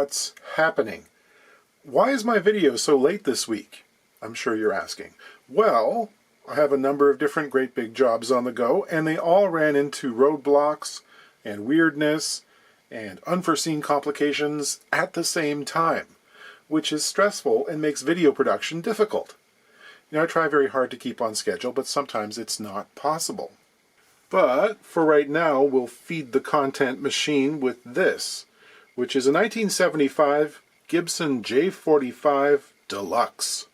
what's happening. Why is my video so late this week? I'm sure you're asking. Well, I have a number of different great big jobs on the go, and they all ran into roadblocks and weirdness and unforeseen complications at the same time, which is stressful and makes video production difficult. I try very hard to keep on schedule, but sometimes it's not possible. But for right now, we'll feed the content machine with this, which is a 1975 Gibson J-45 Deluxe.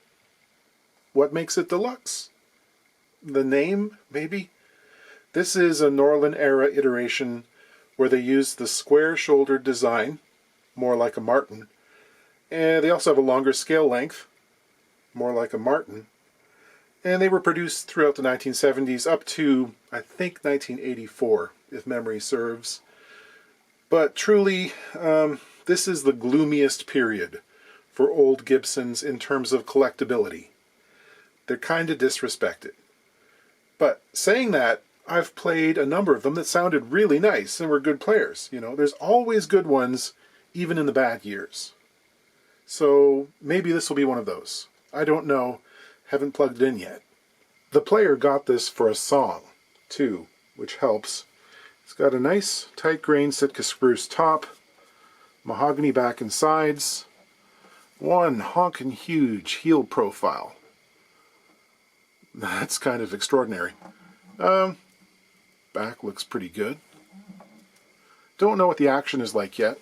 What makes it deluxe? The name, maybe? This is a Norlin era iteration where they used the square-shouldered design, more like a Martin, and they also have a longer scale length, more like a Martin, and they were produced throughout the 1970s up to, I think, 1984, if memory serves. But truly, this is the gloomiest period for old Gibsons in terms of collectability. They're kind of disrespected. But saying that, I've played a number of them that sounded really nice and were good players. There's always good ones, even in the bad years. So maybe this will be one of those. I don't know. Haven't plugged it in yet. The player got this for a song, too, which helps. It's got a nice tight grain Sitka spruce top, mahogany back and sides, one honkin' huge heel profile. That's kind of extraordinary. Back looks pretty good. Don't know what the action is like yet.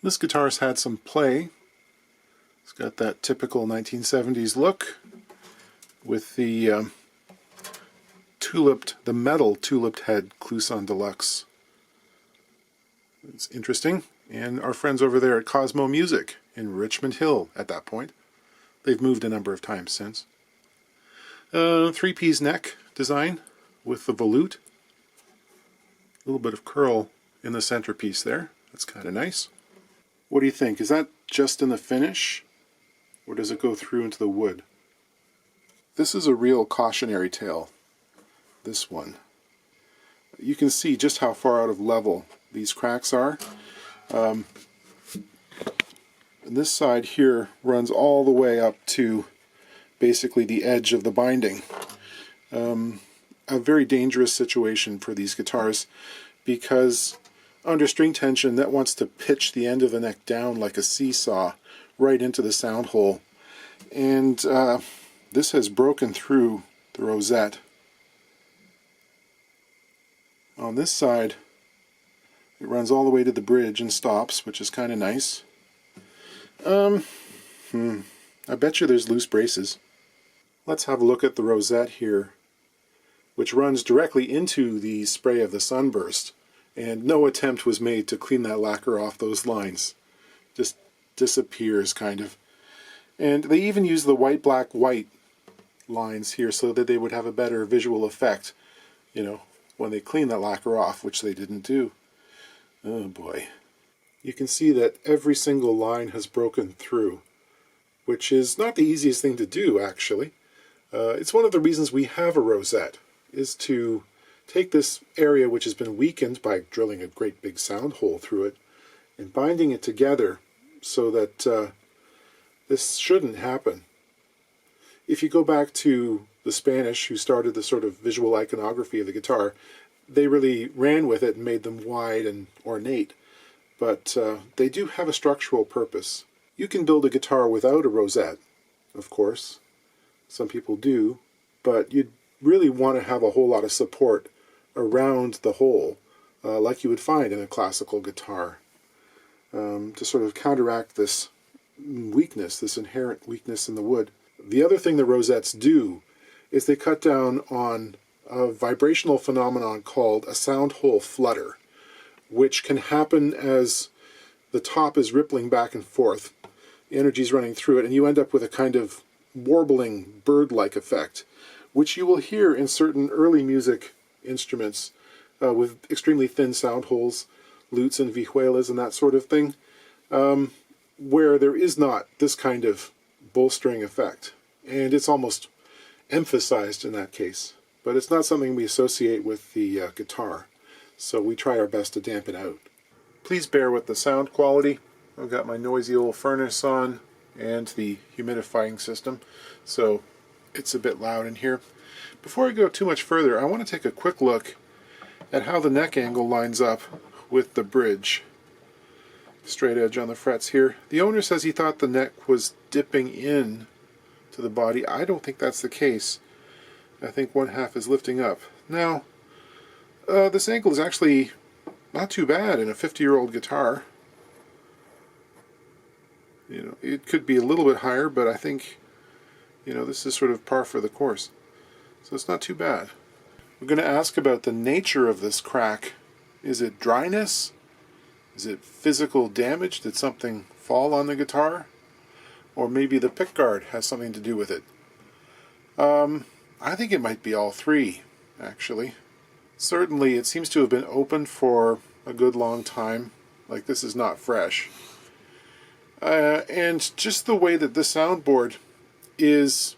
This guitar's had some play. It's got that typical 1970s look with the metal tuliped head Kluson Deluxe. It's interesting. And our friends over there at Cosmo Music in Richmond Hill at that point. They've moved a number of times since. Three-piece neck design with the volute. A little bit of curl in the centerpiece there. That's kind of nice. What do you think? Is that just in the finish? Or does it go through into the wood? This is a real cautionary tale, this one. You can see just how far out of level these cracks are. And this side here runs all the way up to basically the edge of the binding. A very dangerous situation for these guitars because under string tension that wants to pitch the end of the neck down like a seesaw right into the sound hole. And this has broken through the rosette. On this side it runs all the way to the bridge and stops, which is kind of nice. I bet you there's loose braces. Let's have a look at the rosette here, which runs directly into the spray of the sunburst, and no attempt was made to clean that lacquer off those lines. Just disappears, kind of. And they even use the white, black, white lines here so that they would have a better visual effect, when they clean that lacquer off, which they didn't do. Oh boy. You can see that every single line has broken through, which is not the easiest thing to do, actually. It's one of the reasons we have a rosette, is to take this area which has been weakened by drilling a great big sound hole through it and binding it together so that this shouldn't happen. If you go back to the Spanish, who started the sort of visual iconography of the guitar, they really ran with it and made them wide and ornate. But they do have a structural purpose. You can build a guitar without a rosette, of course. Some people do, but you'd really want to have a whole lot of support around the hole, like you would find in a classical guitar, to sort of counteract this weakness, this inherent weakness in the wood. The other thing the rosettes do is they cut down on a vibrational phenomenon called a sound hole flutter, which can happen as the top is rippling back and forth. The energy's running through it, and you end up with a kind of warbling, bird-like effect, which you will hear in certain early music instruments with extremely thin sound holes, lutes and vihuelas and that sort of thing, where there is not this kind of bolstering effect. And it's almost emphasized in that case. But it's not something we associate with the guitar, so we try our best to dampen out. Please bear with the sound quality. I've got my noisy old furnace on and the humidifying system, so it's a bit loud in here. Before I go too much further, I want to take a quick look at how the neck angle lines up with the bridge. Straight edge on the frets here. The owner says he thought the neck was dipping in to the body. I don't think that's the case. I think one half is lifting up. Now, this angle is actually not too bad in a 50-year-old guitar. You know, it could be a little bit higher, but I think, you know, this is sort of par for the course. So it's not too bad. We're going to ask about the nature of this crack. Is it dryness? Is it physical damage? Did something fall on the guitar? Or maybe the pickguard has something to do with it. I think it might be all three, actually. Certainly it seems to have been open for a good long time. Like, this is not fresh. And just the way that the soundboard is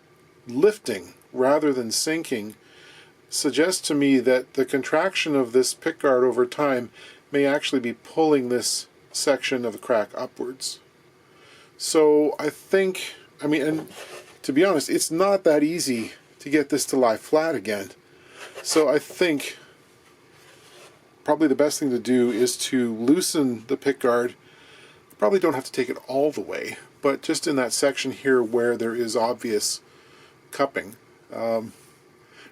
lifting rather than sinking suggests to me that the contraction of this pickguard over time may actually be pulling this section of the crack upwards. So I think, I mean, and to be honest, it's not that easy to get this to lie flat again. So I think probably the best thing to do is to loosen the pickguard. You probably don't have to take it all the way, but just in that section here where there is obvious cupping,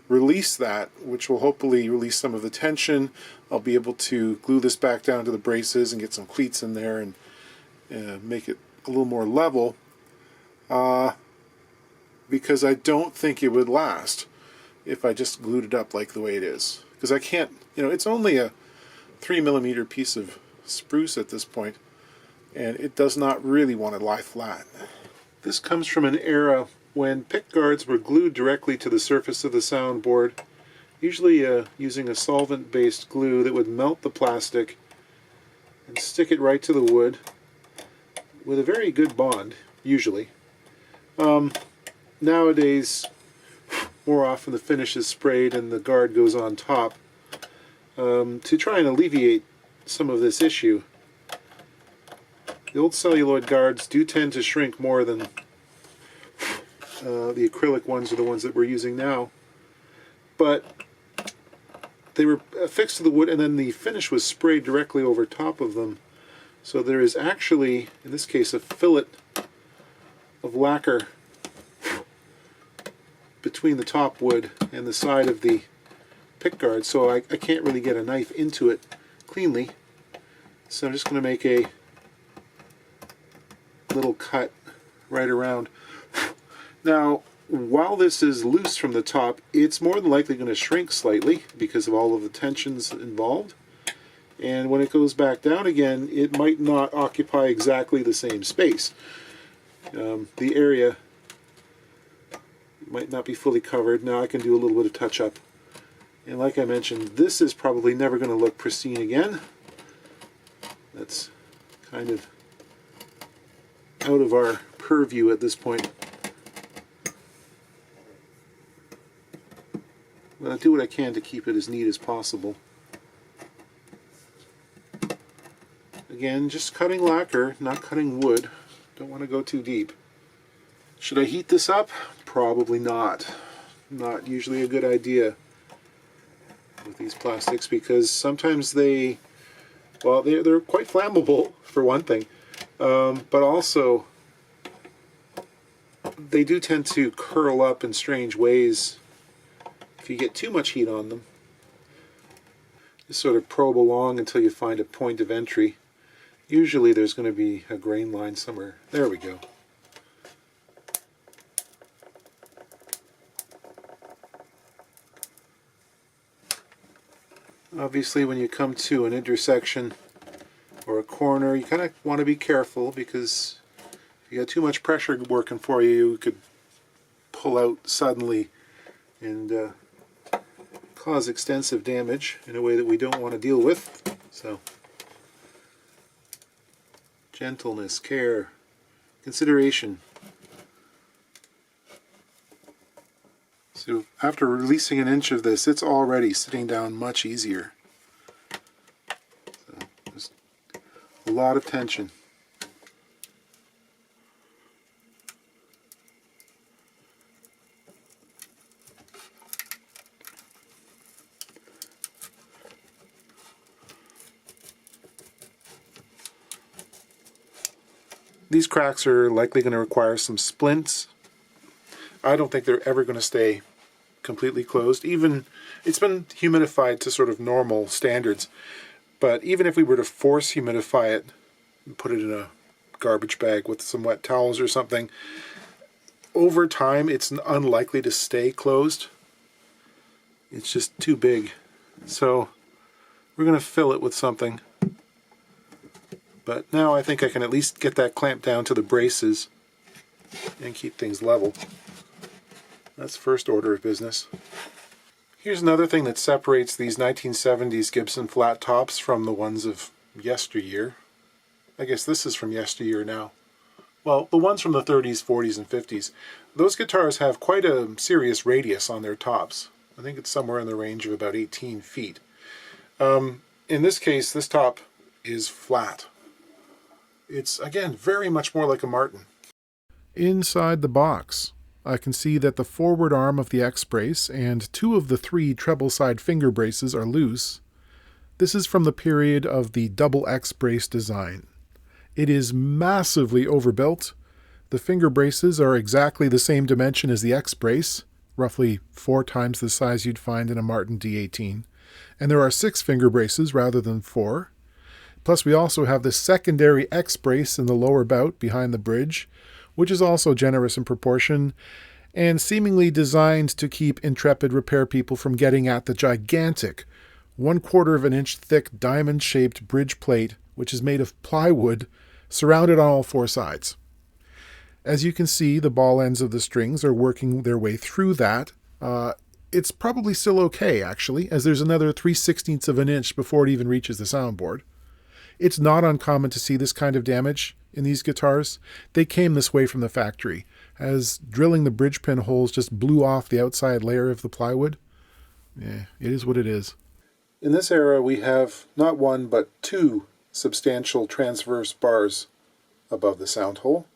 release that, which will hopefully release some of the tension. I'll be able to glue this back down to the braces and get some cleats in there and make it a little more level, because I don't think it would last if I just glued it up like the way it is. Because I can't, you know, it's only a 3mm piece of spruce at this point, and it does not really want to lie flat. This comes from an era when pickguards were glued directly to the surface of the soundboard, usually using a solvent-based glue that would melt the plastic and stick it right to the wood with a very good bond, usually. Nowadays, more often the finish is sprayed and the guard goes on top to try and alleviate some of this issue. The old celluloid guards do tend to shrink more than the acrylic ones are the ones that we're using now, but they were affixed to the wood and then the finish was sprayed directly over top of them. So there is actually, in this case, a fillet of lacquer between the top wood and the side of the pickguard, so I can't really get a knife into it cleanly. So I'm just going to make a little cut right around. Now, while this is loose from the top, it's more than likely going to shrink slightly because of all of the tensions involved. And when it goes back down again, it might not occupy exactly the same space. The area might not be fully covered. Now I can do a little bit of touch-up. And like I mentioned, this is probably never going to look pristine again. That's kind of out of our purview at this point. But I'll do what I can to keep it as neat as possible. Again, just cutting lacquer, not cutting wood. Don't want to go too deep. Should I heat this up? Probably not. Not usually a good idea with these plastics because sometimes they're quite flammable for one thing, but also they do tend to curl up in strange ways if you get too much heat on them. Just sort of probe along until you find a point of entry. Usually there's going to be a grain line somewhere. There we go. Obviously when you come to an intersection or a corner, you kind of want to be careful because if you got too much pressure working for you, you could pull out suddenly and cause extensive damage in a way that we don't want to deal with. So, gentleness, care, consideration. So after releasing an inch of this, it's already sitting down much easier. So, there's a lot of tension. These cracks are likely going to require some splints. I don't think they're ever going to stay completely closed. Even, it's been humidified to sort of normal standards, but even if we were to force humidify it and put it in a garbage bag with some wet towels or something, over time it's unlikely to stay closed. It's just too big. So we're going to fill it with something. But now I think I can at least get that clamped down to the braces and keep things level. That's first order of business. Here's another thing that separates these 1970s Gibson flat tops from the ones of yesteryear. I guess this is from yesteryear now. Well, the ones from the 30s, 40s, and 50s. Those guitars have quite a serious radius on their tops. I think it's somewhere in the range of about 18 feet. In this case, this top is flat. It's, again, very much more like a Martin. Inside the box, I can see that the forward arm of the X brace and 2 of the 3 treble side finger braces are loose. This is from the period of the double X brace design. It is massively overbuilt. The finger braces are exactly the same dimension as the X brace, roughly 4 times the size you'd find in a Martin D18. And there are 6 finger braces rather than 4. Plus we also have the secondary X brace in the lower bout behind the bridge, which is also generous in proportion and seemingly designed to keep intrepid repair people from getting at the gigantic 1/4 of an inch thick diamond-shaped bridge plate, which is made of plywood, surrounded on all 4 sides. As you can see, the ball ends of the strings are working their way through that. It's probably still okay, actually, as there's another 3/16 of an inch before it even reaches the soundboard. It's not uncommon to see this kind of damage in these guitars. They came this way from the factory, as drilling the bridge pin holes just blew off the outside layer of the plywood. Yeah, it is what it is. In this era, we have not 1, but 2 substantial transverse bars above the sound hole.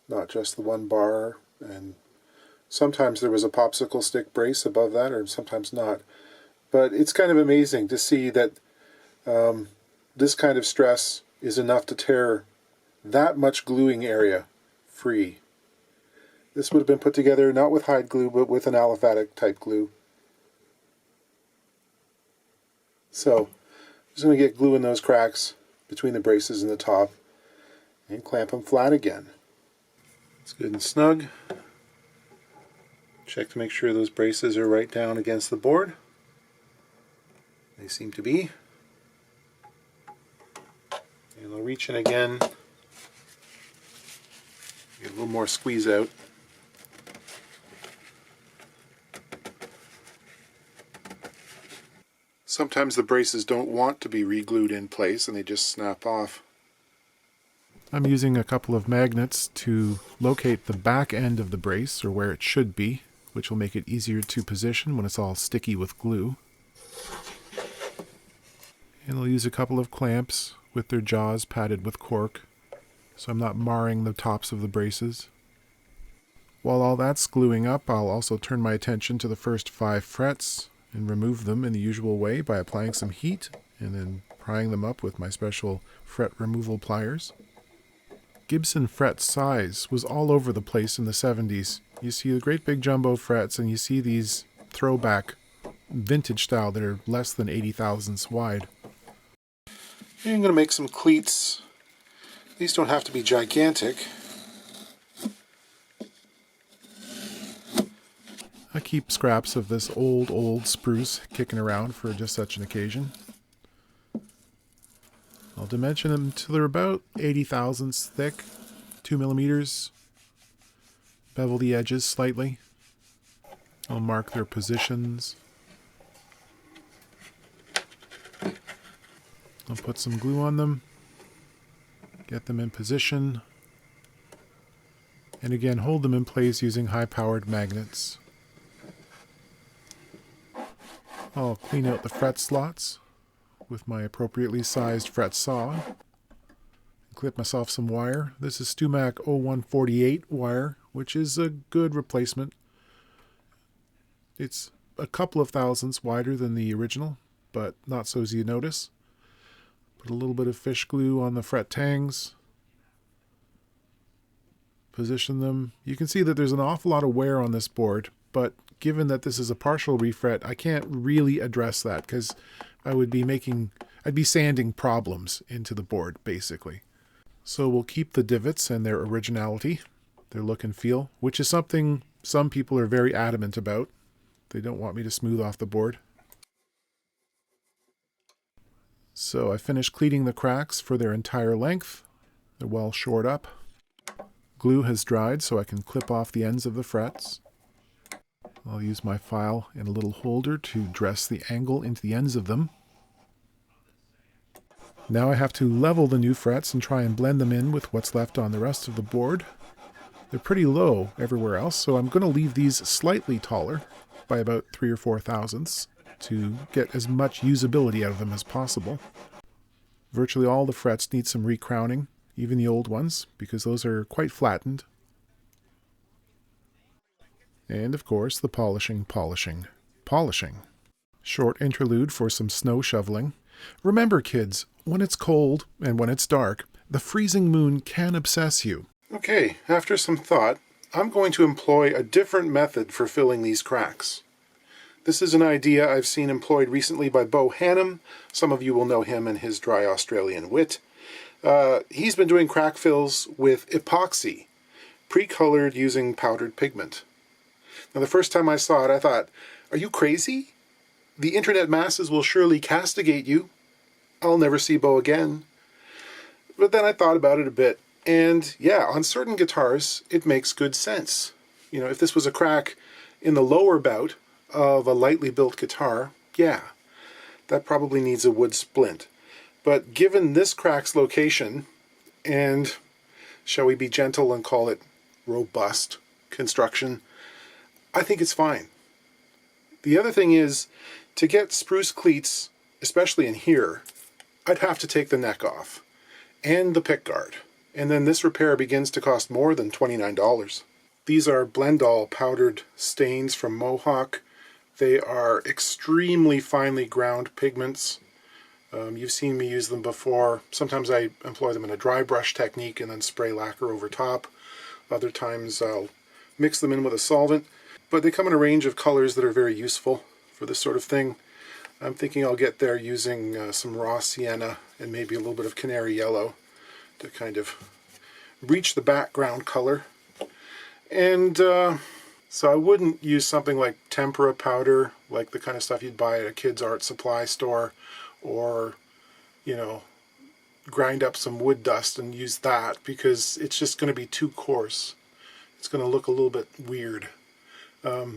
Not just the 1 bar, and sometimes there was a popsicle stick brace above that, or sometimes not. But it's kind of amazing to see that this kind of stress is enough to tear that much gluing area free. This would have been put together not with hide glue, but with an aliphatic type glue. So, I'm just going to get glue in those cracks between the braces and the top and clamp them flat again. It's good and snug. Check to make sure those braces are right down against the board. They seem to be. And I'll reach in again. Get a little more squeeze out. Sometimes the braces don't want to be re-glued in place and they just snap off. I'm using a couple of magnets to locate the back end of the brace, or where it should be, which will make it easier to position when it's all sticky with glue. And I'll use a couple of clamps with their jaws padded with cork, so I'm not marring the tops of the braces. While all that's gluing up, I'll also turn my attention to the first 5 frets and remove them in the usual way by applying some heat and then prying them up with my special fret removal pliers. Gibson fret size was all over the place in the 70s. You see the great big jumbo frets, and you see these throwback vintage style that are less than 80 thousandths wide. And I'm going to make some cleats. These don't have to be gigantic. I keep scraps of this old spruce kicking around for just such an occasion. I'll dimension them till they're about 80 thousandths thick, 2 millimeters. Bevel the edges slightly. I'll mark their positions. I'll put some glue on them, get them in position, and again hold them in place using high-powered magnets. I'll clean out the fret slots with my appropriately sized fret saw. Clip myself some wire. This is Stumac 0148 wire, which is a good replacement. It's a couple of thousandths wider than the original, but not so as you notice. Put a little bit of fish glue on the fret tangs. position them. You can see that there's an awful lot of wear on this board, but given that this is a partial refret, I can't really address that because I'd be sanding problems into the board, basically. So we'll keep the divots and their originality, their look and feel, which is something some people are very adamant about. They don't want me to smooth off the board. So I finished cleaning the cracks for their entire length. They're well shored up. Glue has dried, so I can clip off the ends of the frets. I'll use my file and a little holder to dress the angle into the ends of them. Now I have to level the new frets and try and blend them in with what's left on the rest of the board. They're pretty low everywhere else, so I'm going to leave these slightly taller by about 3 or 4 thousandths to get as much usability out of them as possible. Virtually all the frets need some recrowning, even the old ones, because those are quite flattened. And of course, the polishing. Short interlude for some snow shoveling. Remember, kids, when it's cold and when it's dark, the freezing moon can obsess you. Okay, after some thought, I'm going to employ a different method for filling these cracks. This is an idea I've seen employed recently by Beau Hannum. Some of you will know him and his dry Australian wit. He's been doing crack fills with epoxy, pre-colored using powdered pigment. Now, the first time I saw it, I thought, are you crazy? The internet masses will surely castigate you. I'll never see Beau again. But then I thought about it a bit, and yeah, on certain guitars, it makes good sense. You know, if this was a crack in the lower bout of a lightly built guitar, yeah, that probably needs a wood splint. But given this crack's location, and shall we be gentle and call it robust construction, I think it's fine. The other thing is, to get spruce cleats, especially in here, I'd have to take the neck off, and the pickguard, and then this repair begins to cost more than $29. These are Blendall powdered stains from Mohawk. They are extremely finely ground pigments. You've seen me use them before. Sometimes I employ them in a dry brush technique and then spray lacquer over top. Other times I'll mix them in with a solvent. But they come in a range of colors that are very useful for this sort of thing. I'm thinking I'll get there using some raw sienna and maybe a little bit of canary yellow to kind of reach the background color. And so I wouldn't use something like tempera powder, like the kind of stuff you'd buy at a kid's art supply store, or, you know, grind up some wood dust and use that, because it's just going to be too coarse. It's going to look a little bit weird.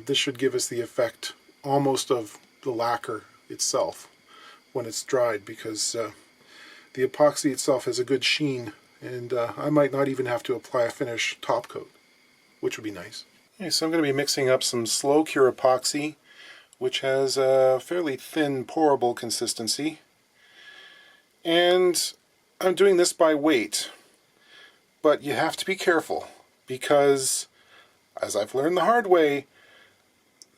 This should give us the effect almost of the lacquer itself when it's dried, because the epoxy itself has a good sheen, and I might not even have to apply a finish top coat, which would be nice. Okay, so I'm going to be mixing up some slow cure epoxy, which has a fairly thin pourable consistency, and I'm doing this by weight, but you have to be careful, because as I've learned the hard way,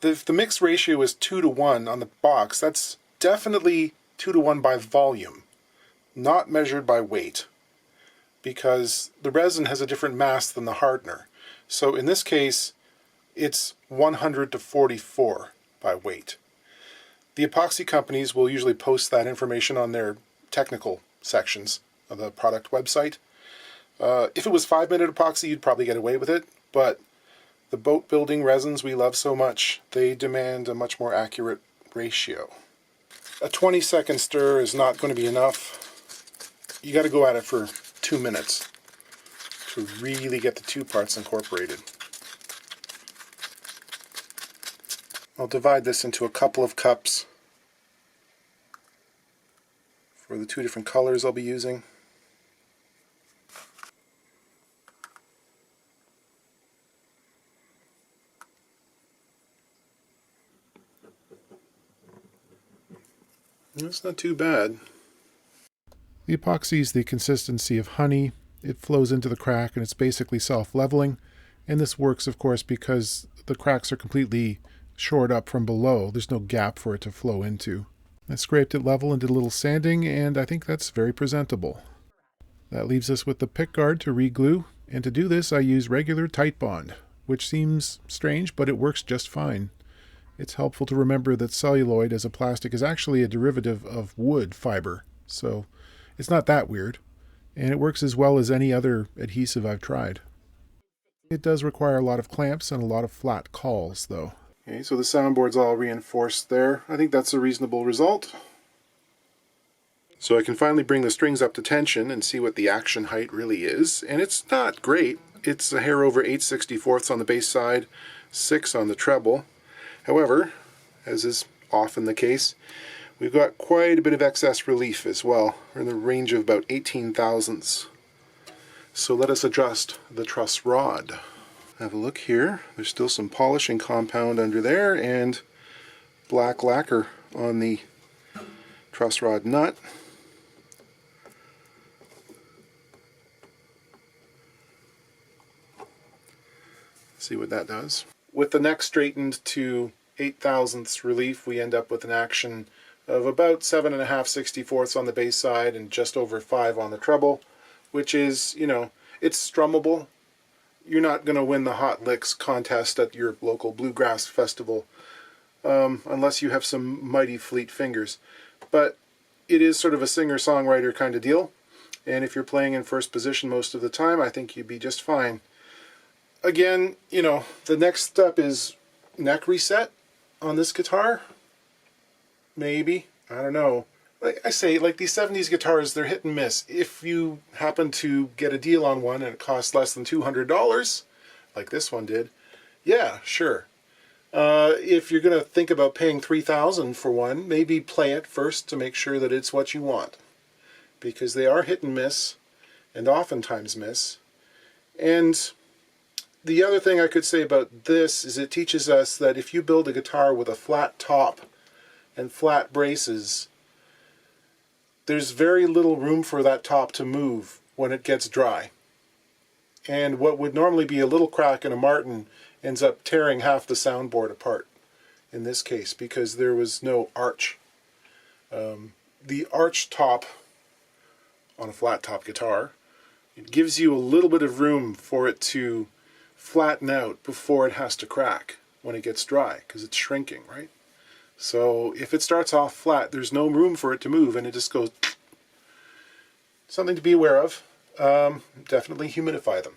if the mix ratio is 2 to 1 on the box, that's definitely 2 to 1 by volume, not measured by weight, because the resin has a different mass than the hardener. So in this case, it's 100 to 44 by weight. The epoxy companies will usually post that information on their technical sections of the product website. If it was 5-minute epoxy, you'd probably get away with it, but the boat building resins we love so much, they demand a much more accurate ratio. A 20-second stir is not going to be enough. You got to go at it for 2 minutes to really get the two parts incorporated. I'll divide this into a couple of cups for the 2 different colors I'll be using. It's not too bad. The epoxy is the consistency of honey. It flows into the crack and it's basically self-leveling. And this works, of course, because the cracks are completely shored up from below. There's no gap for it to flow into. I scraped it level and did a little sanding, and I think that's very presentable. That leaves us with the pickguard to reglue And to do this I use regular tight bond, which seems strange, but it works just fine. It's helpful to remember that celluloid as a plastic is actually a derivative of wood fiber, so it's not that weird, and it works as well as any other adhesive I've tried. It does require a lot of clamps and a lot of flat cauls, though. Okay, so the soundboard's all reinforced there. I think that's a reasonable result. So I can finally bring the strings up to tension and see what the action height really is, and it's not great. It's a hair over 8/64 on the bass side, 6 on the treble. However, as is often the case, we've got quite a bit of excess relief as well. We're in the range of about 18 thousandths. So let us adjust the truss rod. Have a look here. There's still some polishing compound under there and black lacquer on the truss rod nut. See what that does. With the neck straightened to 8 thousandths relief, we end up with an action of about 7.5/64 on the bass side and just over 5 on the treble, which is, you know, it's strummable. You're not going to win the hot licks contest at your local bluegrass festival unless you have some mighty fleet fingers. But it is sort of a singer-songwriter kind of deal, and if you're playing in first position most of the time, I think you'd be just fine. Again, you know, the next step is neck reset on this guitar. Maybe. I don't know. Like I say, like these 70s guitars, they're hit and miss. If you happen to get a deal on one and it costs less than $200, like this one did, yeah, sure. If you're going to think about paying $3,000 for one, maybe play it first to make sure that it's what you want. Because they are hit and miss, and oftentimes miss. And the other thing I could say about this is it teaches us that if you build a guitar with a flat top and flat braces, there's very little room for that top to move when it gets dry. And what would normally be a little crack in a Martin ends up tearing half the soundboard apart in this case because there was no arch. The arch top on a flat top guitar, it gives you a little bit of room for it to flatten out before it has to crack when it gets dry because it's shrinking, right? So if it starts off flat, there's no room for it to move and it just goes. Something to be aware of. Definitely humidify them.